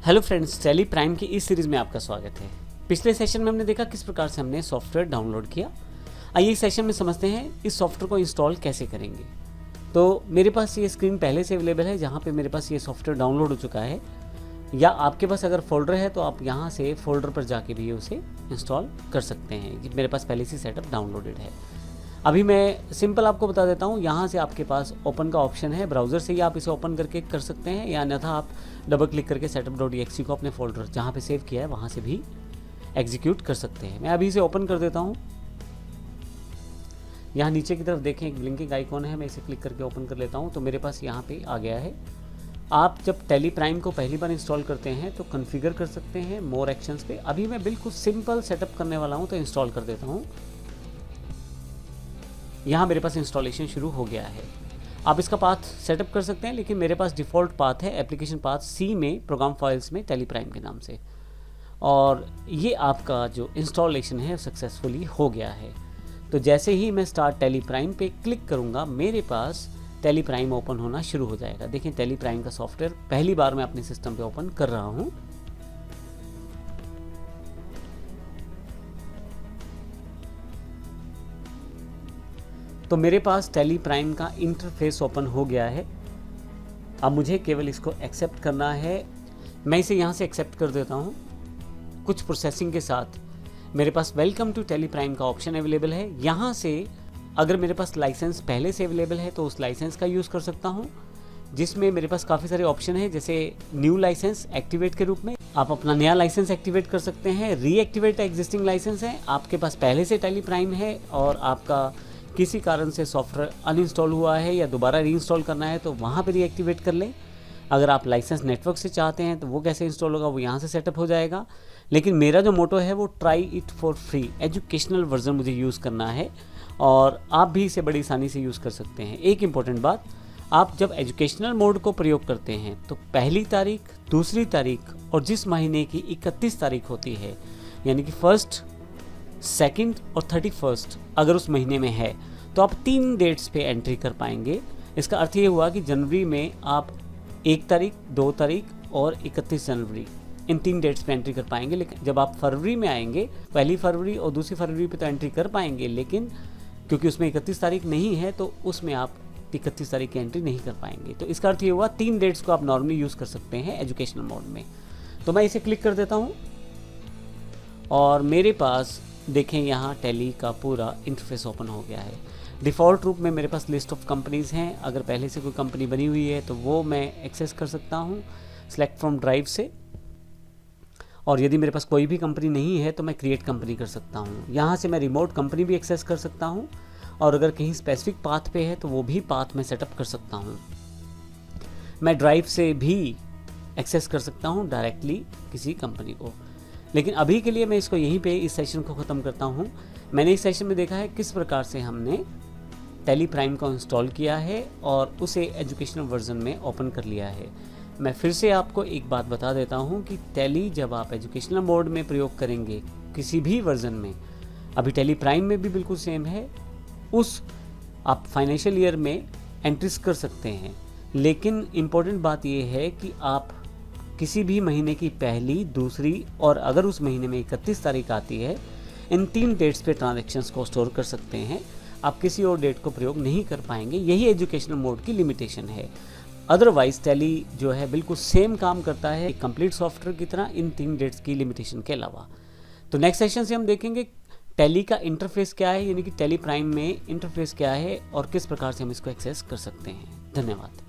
Hello friends, tally prime की इस series में आपका स्वागत है। पिछले सेशन में हमने देखा किस प्रकार से हमने सॉफ्टवेयर डाउनलोड किया। आइए इस सेशन में समझते हैं इस सॉफ्टवेयर को इंस्टॉल कैसे करेंगे। तो मेरे पास ये स्क्रीन पहले से अवेलेबल है जहाँ पे मेरे पास ये सॉफ्टवेयर डाउनलोड हो चुका है, या आपके पास अगर फोल्डर है तो आप यहाँ से फोल्डर पर जाके भी उसे इंस्टॉल कर सकते हैं। मेरे पास पहले से सेटअप डाउनलोडेड है। अभी मैं सिंपल आपको बता देता हूँ। यहाँ से आपके पास ओपन का ऑप्शन है, ब्राउज़र से ही आप इसे ओपन करके कर सकते हैं, या अन्यथा आप डबल क्लिक करके setup.exe को अपने फोल्डर जहाँ पे सेव किया है वहाँ से भी एग्जीक्यूट कर सकते हैं। मैं अभी इसे ओपन कर देता हूँ। यहाँ नीचे की तरफ देखें एक ब्लिंकिंग आइकॉन है, मैं इसे क्लिक करके ओपन कर लेता हूँ तो मेरे पास यहाँ पे आ गया है। आप जब टैली प्राइम को पहली बार इंस्टॉल करते हैं तो कॉन्फ़िगर कर सकते हैं मोर एक्शंस पे। अभी मैं बिल्कुल सिंपल सेटअप करने वाला हूँ तो इंस्टॉल कर देता हूँ। यहाँ मेरे पास इंस्टॉलेशन शुरू हो गया है। आप इसका पाथ सेटअप कर सकते हैं, लेकिन मेरे पास डिफ़ॉल्ट पाथ है एप्लीकेशन पाथ सी में प्रोग्राम फाइल्स में टैली प्राइम के नाम से, और ये आपका जो इंस्टॉलेशन है सक्सेसफुली हो गया है। तो जैसे ही मैं स्टार्ट टैली प्राइम पे क्लिक करूँगा मेरे पास टैली प्राइम ओपन होना शुरू हो जाएगा। देखिए टैली प्राइम का सॉफ्टवेयर पहली बार मैं अपने सिस्टम पे ओपन कर रहा हूँ। तो मेरे पास टैली प्राइम का इंटरफेस ओपन हो गया है। अब मुझे केवल इसको एक्सेप्ट करना है। मैं इसे यहाँ से एक्सेप्ट कर देता हूँ। कुछ प्रोसेसिंग के साथ मेरे पास वेलकम टू टैली प्राइम का ऑप्शन अवेलेबल है। यहाँ से अगर मेरे पास लाइसेंस पहले से अवेलेबल है तो उस लाइसेंस का यूज़ कर सकता हूँ, जिसमें मेरे पास काफ़ी सारे ऑप्शन है, जैसे न्यू लाइसेंस एक्टिवेट के रूप में आप अपना नया लाइसेंस एक्टिवेट कर सकते हैं। रीएक्टिवेट एग्जिस्टिंग लाइसेंस है, आपके पास पहले से टैली प्राइम है और आपका किसी कारण से सॉफ्टवेयर अनइंस्टॉल हुआ है या दोबारा रीइंस्टॉल करना है तो वहाँ पे रीएक्टिवेट कर लें। अगर आप लाइसेंस नेटवर्क से चाहते हैं तो वो कैसे इंस्टॉल होगा, वो यहाँ से सेटअप हो जाएगा। लेकिन मेरा जो मोटो है वो try it for free, educational version मुझे यूज़ करना है और आप भी इसे बड़ी आसानी से यूज़ कर सकते हैं। एक इम्पॉर्टेंट बात, आप जब एजुकेशनल मोड को प्रयोग करते हैं तो पहली तारीख, दूसरी तारीख और जिस महीने की 31 तारीख होती है, यानी कि 1, 2 और 31 अगर उस महीने में है तो आप 3 डेट्स पे एंट्री कर पाएंगे। इसका अर्थ ये हुआ कि जनवरी में आप 1 तारीख, 2 तारीख और 31 जनवरी इन 3 डेट्स पे एंट्री कर पाएंगे। लेकिन जब आप फरवरी में आएंगे, पहली फरवरी और दूसरी फरवरी पे तो एंट्री कर पाएंगे, लेकिन क्योंकि उसमें 31 तारीख नहीं है तो उसमें आप 31 तारीख की एंट्री नहीं कर पाएंगे। तो इसका अर्थ ये हुआ 3 डेट्स को आप नॉर्मली यूज़ कर सकते हैं एजुकेशनल मोड में। तो मैं इसे क्लिक कर देता हूँ और मेरे पास देखें यहाँ टैली का पूरा इंटरफेस ओपन हो गया है। डिफ़ॉल्ट रूप में मेरे पास लिस्ट ऑफ कंपनीज़ हैं। अगर पहले से कोई कंपनी बनी हुई है तो वो मैं एक्सेस कर सकता हूँ सेलेक्ट फ्रॉम ड्राइव से, और यदि मेरे पास कोई भी कंपनी नहीं है तो मैं क्रिएट कंपनी कर सकता हूँ। यहाँ से मैं रिमोट कंपनी भी एक्सेस कर सकता हूँ, और अगर कहीं स्पेसिफिक पाथ पे है तो वो भी पाथ मैं सेटअप कर सकता हूँ। मैं ड्राइव से भी एक्सेस कर सकता हूँ डायरेक्टली किसी कंपनी को। लेकिन अभी के लिए मैं इसको यहीं पे इस सेशन को ख़त्म करता हूँ। मैंने इस सेशन में देखा है किस प्रकार से हमने टैली प्राइम को इंस्टॉल किया है और उसे एजुकेशनल वर्जन में ओपन कर लिया है। मैं फिर से आपको एक बात बता देता हूँ कि टैली जब आप एजुकेशनल मोड में प्रयोग करेंगे किसी भी वर्जन में, अभी टैली प्राइम में भी बिल्कुल सेम है, उस आप फाइनेंशियल ईयर में एंट्रीज कर सकते हैं। लेकिन इम्पोर्टेंट बात यह है कि आप किसी भी महीने की पहली, दूसरी और अगर उस महीने में 31 तारीख आती है, इन 3 डेट्स पे ट्रांजैक्शंस को स्टोर कर सकते हैं। आप किसी और डेट को प्रयोग नहीं कर पाएंगे। यही एजुकेशनल मोड की लिमिटेशन है। अदरवाइज टैली जो है बिल्कुल सेम काम करता है कंप्लीट सॉफ्टवेयर की तरह, इन 3 डेट्स की लिमिटेशन के अलावा। तो नेक्स्ट सेशन से हम देखेंगे टैली का इंटरफेस क्या है, यानी कि टैली प्राइम में इंटरफेस क्या है और किस प्रकार से हम इसको एक्सेस कर सकते हैं। धन्यवाद।